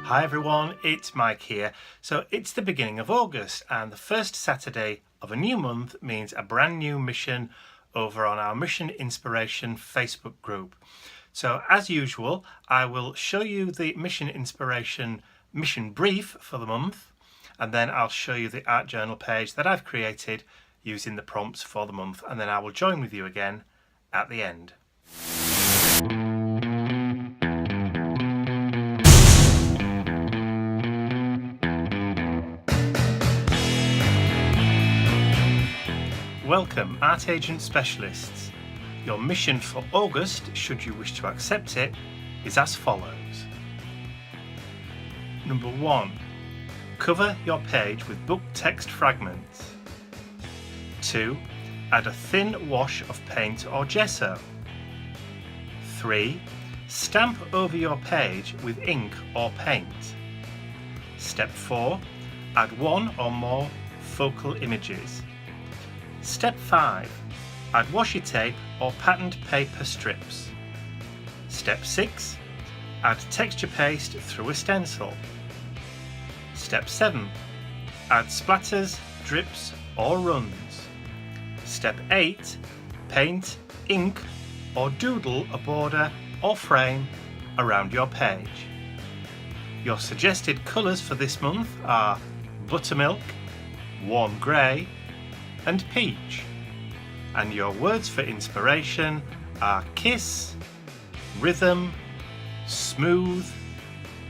Hi everyone, it's Mike here. So it's the beginning of August and the first Saturday of a new month means a brand new mission over on our Mission Inspiration Facebook group. So as usual, I will show you the Mission Inspiration mission brief for the month, and then I'll show you the art journal page that I've created using the prompts for the month, and then I will join with you again at the end. Welcome, Art Agent Specialists. Your mission for August, should you wish to accept it, is as follows. Number 1. Cover your page with book text fragments. 2. Add a thin wash of paint or gesso. 3. Stamp over your page with ink or paint. Step 4. Add one or more focal images. Step 5. Add washi tape or patterned paper strips. Step 6. Add texture paste through a stencil. Step 7. Add splatters, drips or runs. Step 8. Paint, ink or doodle a border or frame around your page. Your suggested colours for this month are buttermilk, warm grey and peach. And your words for inspiration are kiss, rhythm, smooth,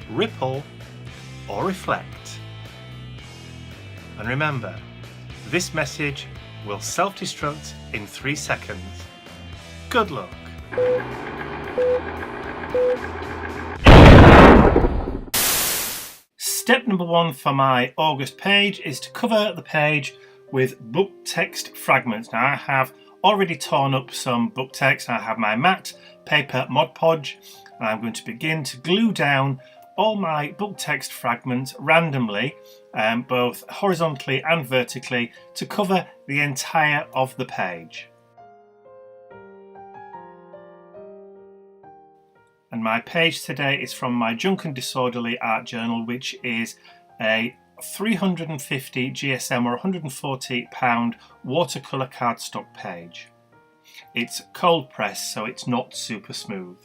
ripple or reflect. And remember, this message will self-destruct in 3 seconds. Good luck. Step number 1 for my August page is to cover the page with book text fragments. Now I have already torn up some book text. I have my matte paper Mod Podge and I'm going to begin to glue down all my book text fragments randomly, both horizontally and vertically, to cover the entire of the page. And my page today is from my Junk and Disorderly art journal, which is a 350 GSM or £140 watercolour cardstock page. It's cold pressed, so it's not super smooth.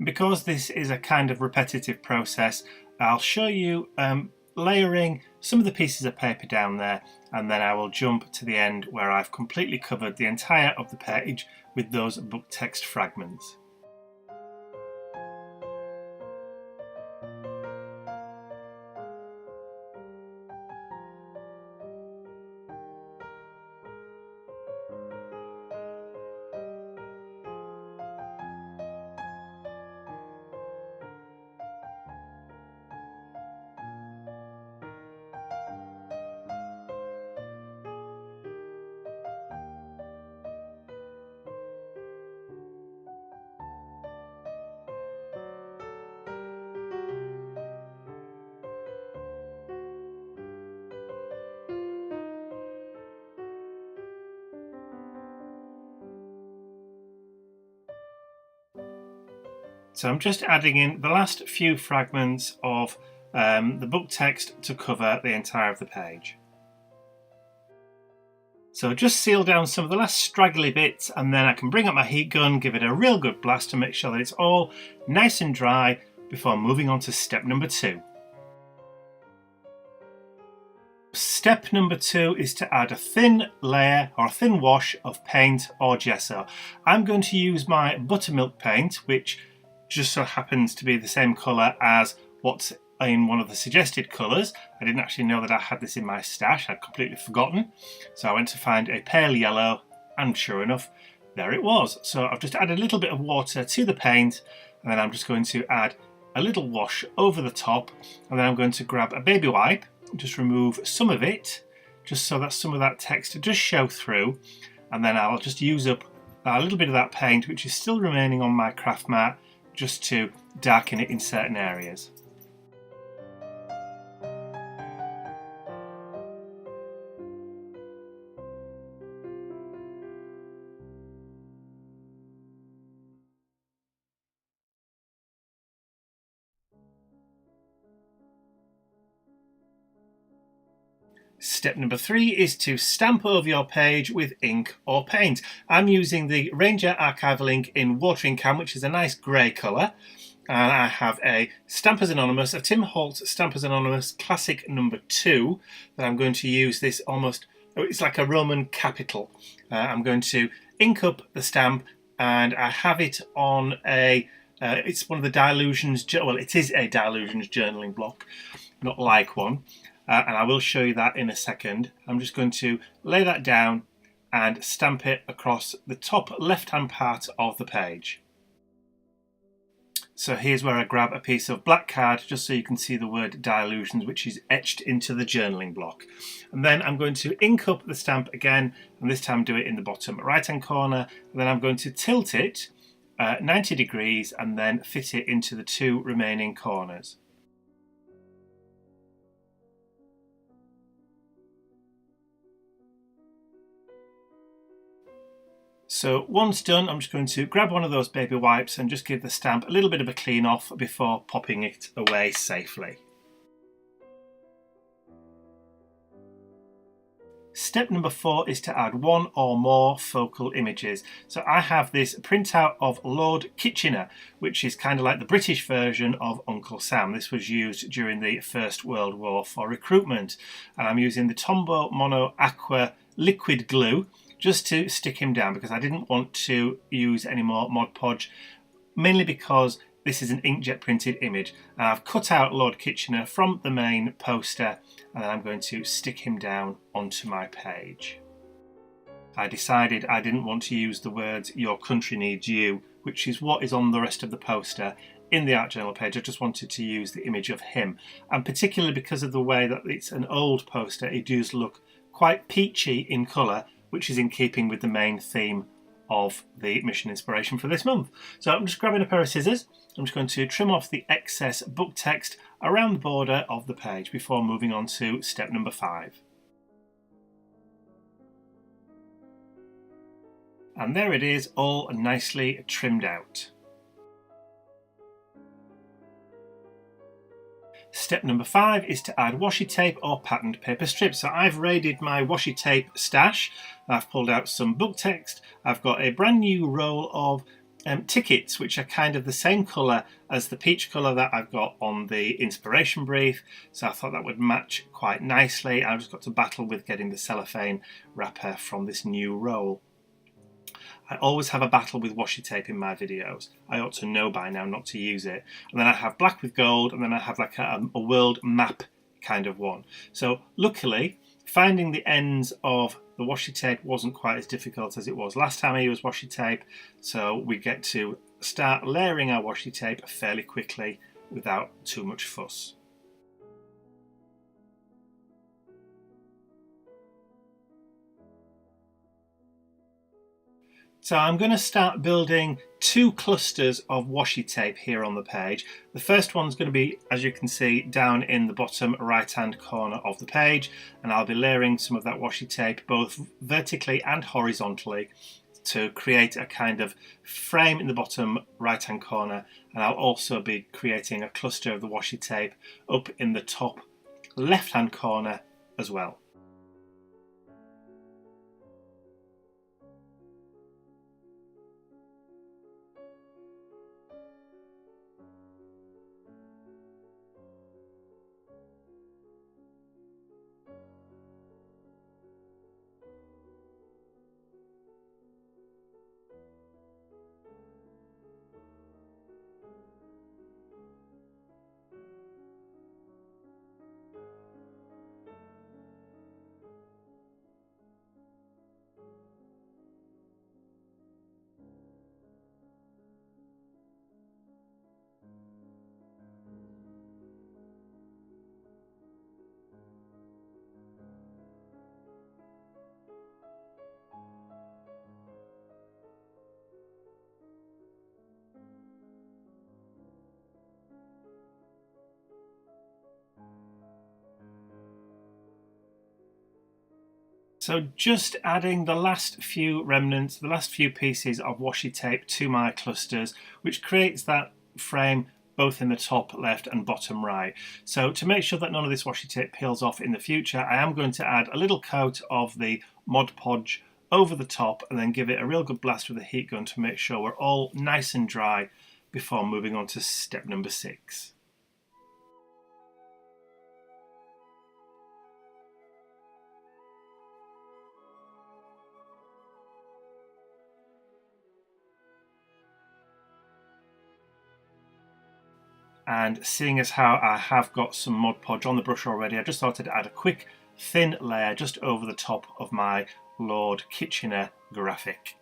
Because this is a kind of repetitive process, I'll show you layering some of the pieces of paper down there, and then I will jump to the end where I've completely covered the entire of the page with those book text fragments. So I'm just adding in the last few fragments of the book text to cover the entire of the page. So just seal down some of the last straggly bits, and then I can bring up my heat gun, give it a real good blast to make sure that it's all nice and dry before moving on to step number 2. Step number 2 is to add a thin layer or a thin wash of paint or gesso. I'm going to use my buttermilk paint, which just so happens to be the same colour as what's in one of the suggested colours. I didn't actually know that I had this in my stash, I'd completely forgotten. So I went to find a pale yellow, and sure enough, there it was. So I've just added a little bit of water to the paint, and then I'm just going to add a little wash over the top, and then I'm going to grab a baby wipe, just remove some of it, just so that some of that text does show through. and then I'll just use up a little bit of that paint which is still remaining on my craft mat just to darken it in certain areas. Step number 3 is to stamp over your page with ink or paint. I'm using the Ranger Archival ink in Watering Can, which is a nice grey colour. And I have a Stampers Anonymous, a Tim Holtz Stampers Anonymous Classic number 2 that I'm going to use this almost, it's like a Roman capital. I'm going to ink up the stamp, and I have it on a, it's one of the Dilutions, well it is a Dilutions journaling block, not like one. And I will show you that in a second. I'm just going to lay that down and stamp it across the top left-hand part of the page. So here's where I grab a piece of black card just so you can see the word Dilutions, which is etched into the journaling block. And then I'm going to ink up the stamp again, and this time do it in the bottom right-hand corner. And then I'm going to tilt it 90 degrees and then fit it into the 2 remaining corners. So once done, I'm just going to grab one of those baby wipes and just give the stamp a little bit of a clean off before popping it away safely. Step number 4 is to add 1 or more focal images. So I have this printout of Lord Kitchener, which is kind of like the British version of Uncle Sam. This was used during the First World War for recruitment. And I'm using the Tombow Mono Aqua liquid glue just to stick him down, because I didn't want to use any more Mod Podge, mainly because this is an inkjet printed image. And I've cut out Lord Kitchener from the main poster, and then I'm going to stick him down onto my page. I decided I didn't want to use the words "Your country needs you," which is what is on the rest of the poster in the art journal page. I just wanted to use the image of him, and particularly because of the way that it's an old poster, it does look quite peachy in colour, which is in keeping with the main theme of the mission inspiration for this month. So I'm just grabbing a pair of scissors. I'm just going to trim off the excess book text around the border of the page before moving on to step number 5. And there it is, all nicely trimmed out. Step number 5 is to add washi tape or patterned paper strips. So I've raided my washi tape stash. I've pulled out some book text. I've got a brand new roll of tickets, which are kind of the same colour as the peach colour that I've got on the inspiration brief. So I thought that would match quite nicely. I've just got to battle with getting the cellophane wrapper from this new roll. I always have a battle with washi tape in my videos. I ought to know by now not to use it. And then I have black with gold, and then I have like a world map kind of one. So luckily, finding the ends of the washi tape wasn't quite as difficult as it was last time I used washi tape. So we get to start layering our washi tape fairly quickly without too much fuss. So I'm going to start building 2 clusters of washi tape here on the page. The first one's going to be, as you can see, down in the bottom right hand corner of the page, and I'll be layering some of that washi tape both vertically and horizontally to create a kind of frame in the bottom right hand corner, and I'll also be creating a cluster of the washi tape up in the top left hand corner as well. So just adding the last few remnants, the last few pieces of washi tape to my clusters, which creates that frame both in the top left and bottom right. So to make sure that none of this washi tape peels off in the future, I am going to add a little coat of the Mod Podge over the top and then give it a real good blast with a heat gun to make sure we're all nice and dry before moving on to step number 6. And seeing as how I have got some Mod Podge on the brush already, I just thought I'd add a quick thin layer just over the top of my Lord Kitchener graphic.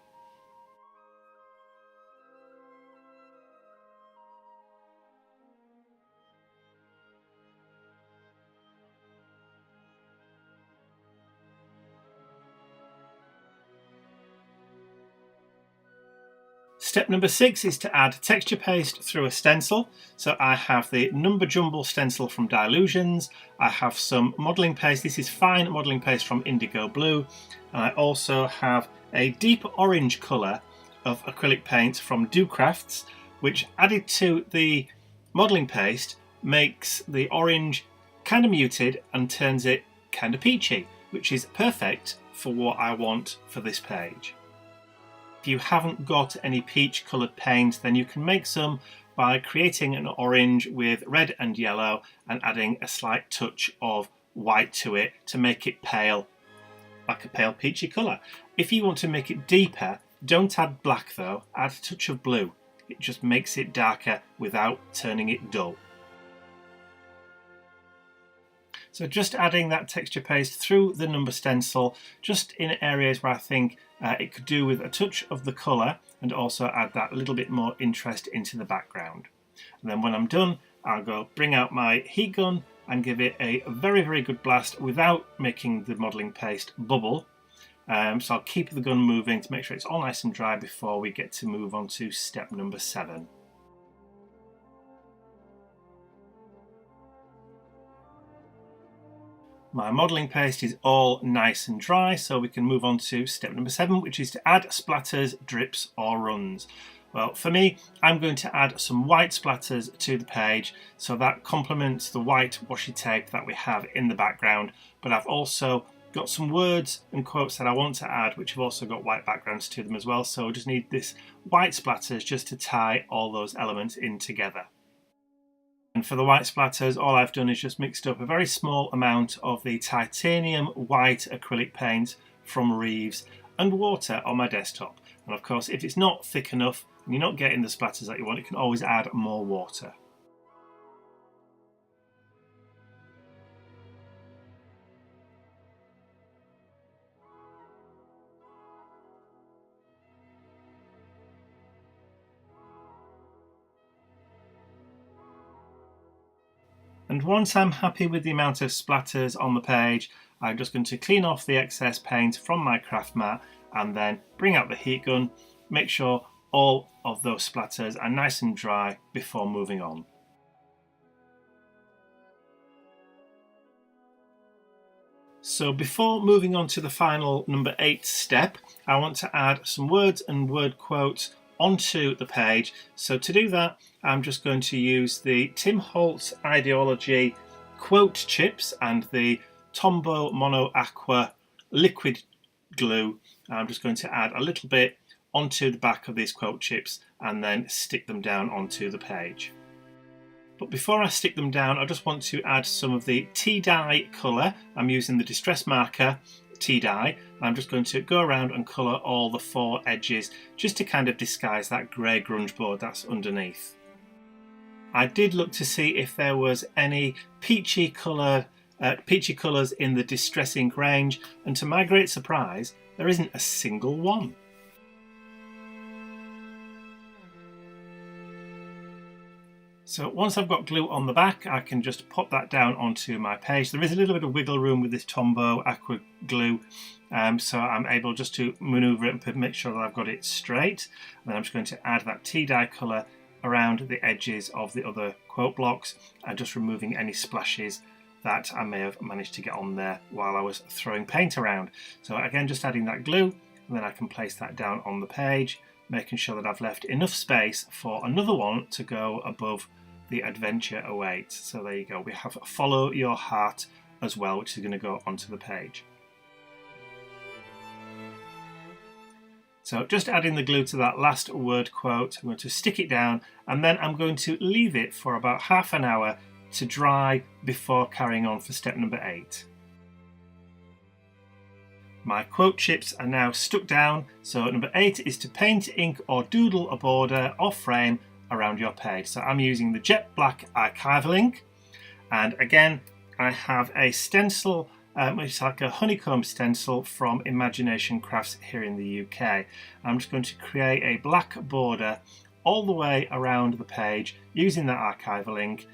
Step number 6 is to add texture paste through a stencil. So I have the Number Jumble stencil from Dilutions. I have some modelling paste. This is fine modelling paste from Indigo Blue. And I also have a deep orange colour of acrylic paint from Do Crafts, which added to the modelling paste makes the orange kind of muted and turns it kind of peachy, which is perfect for what I want for this page. If you haven't got any peach coloured paint, then you can make some by creating an orange with red and yellow and adding a slight touch of white to it to make it pale, like a pale peachy colour. If you want to make it deeper, don't add black though, add a touch of blue. It just makes it darker without turning it dull. So just adding that texture paste through the number stencil, just in areas where I think it could do with a touch of the colour and also add that little bit more interest into the background. And then when I'm done, I'll go bring out my heat gun and give it a very, very good blast without making the modelling paste bubble. So I'll keep the gun moving to make sure it's all nice and dry before we get to move on to step number 7. My modelling paste is all nice and dry, so we can move on to step number 7, which is to add splatters, drips or runs. Well, for me, I'm going to add some white splatters to the page, so that complements the white washi tape that we have in the background, but I've also got some words and quotes that I want to add, which have also got white backgrounds to them as well, so I just need this white splatters just to tie all those elements in together. And for the white splatters, all I've done is just mixed up a very small amount of the titanium white acrylic paint from Reeves and water on my desktop. And of course, if it's not thick enough and you're not getting the splatters that you want, you can always add more water. And once I'm happy with the amount of splatters on the page, I'm just going to clean off the excess paint from my craft mat and then bring out the heat gun, make sure all of those splatters are nice and dry before moving on. So before moving on to the final number 8 step, I want to add some words and word quotes onto the page. So to do that, I'm just going to use the Tim Holtz Ideology quote chips and the Tombow Mono Aqua liquid glue. I'm just going to add a little bit onto the back of these quote chips and then stick them down onto the page. But before I stick them down, I just want to add some of the tea dye colour. I'm using the Distress Marker tea dye. I'm just going to go around and colour all the 4 edges just to kind of disguise that grey grunge board that's underneath. I did look to see if there was any peachy colours in the Distress Ink range, and to my great surprise, there isn't a single one. So once I've got glue on the back, I can just pop that down onto my page. There is a little bit of wiggle room with this Tombow Aqua glue, so I'm able just to manoeuvre it and make sure that I've got it straight. And then I'm just going to add that tea dye colour around the edges of the other quote blocks and just removing any splashes that I may have managed to get on there while I was throwing paint around. So again, just adding that glue, and then I can place that down on the page, making sure that I've left enough space for another one to go above the adventure awaits. So there you go, we have follow your heart as well, which is going to go onto the page. So just adding the glue to that last word quote, I'm going to stick it down, and then I'm going to leave it for about half an hour to dry before carrying on for step number 8. My quote chips are now stuck down, so number 8 is to paint, ink or doodle a border or frame around your page. So I'm using the jet black archival ink, and again I have a stencil which is like a honeycomb stencil from Imagination Crafts here in the UK. I'm just going to create a black border all the way around the page using that archival ink,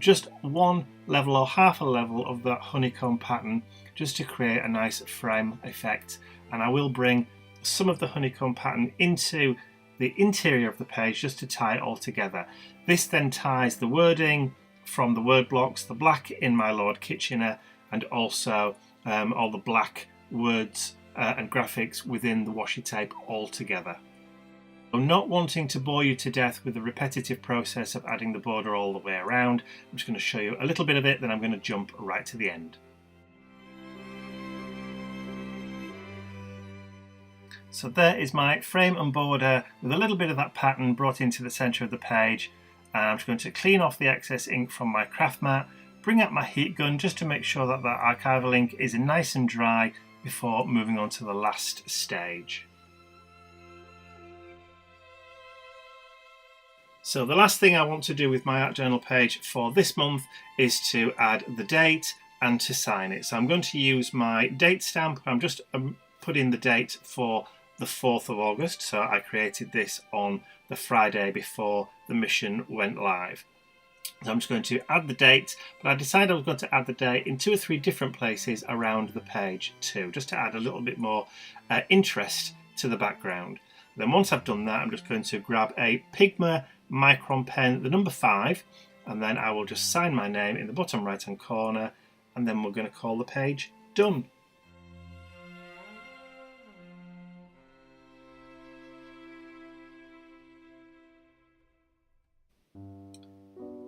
just one level or half a level of that honeycomb pattern, just to create a nice frame effect. And I will bring some of the honeycomb pattern into the interior of the page just to tie it all together. This then ties the wording from the word blocks, the black in my Lord Kitchener, and also all the black words and graphics within the washi tape all together. I'm not wanting to bore you to death with the repetitive process of adding the border all the way around. I'm just going to show you a little bit of it, then I'm going to jump right to the end. So there is my frame and border with a little bit of that pattern brought into the centre of the page. And I'm just going to clean off the excess ink from my craft mat, bring out my heat gun just to make sure that that archival ink is nice and dry before moving on to the last stage. So the last thing I want to do with my art journal page for this month is to add the date and to sign it. So I'm going to use my date stamp. I'm just putting the date for the 4th of August. So I created this on the Friday before the mission went live. So I'm just going to add the date, but I decided I was going to add the date in 2 or 3 different places around the page too, just to add a little bit more interest to the background. Then once I've done that, I'm just going to grab a Pigma Micron pen, the number 5, and then I will just sign my name in the bottom right hand corner, and then we're going to call the page done.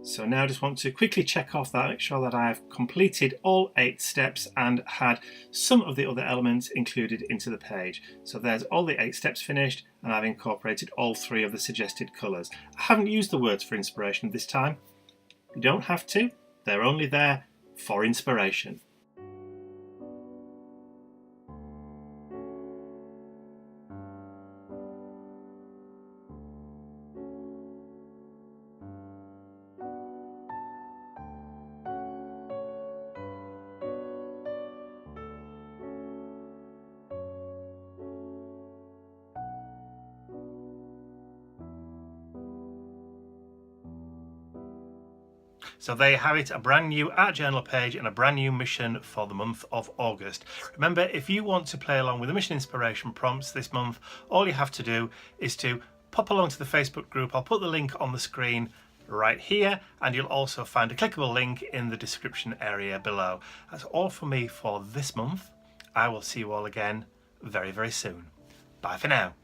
So now I just want to quickly check off that, make sure that I've completed all 8 steps and had some of the other elements included into the page. So there's all the 8 steps finished, and I've incorporated all 3 of the suggested colours. I haven't used the words for inspiration this time. You don't have to, they're only there for inspiration. So there you have it, a brand new art journal page and a brand new mission for the month of August. Remember, if you want to play along with the mission inspiration prompts this month, all you have to do is to pop along to the Facebook group. I'll put the link on the screen right here, and you'll also find a clickable link in the description area below. That's all for me for this month. I will see you all again very, very soon. Bye for now.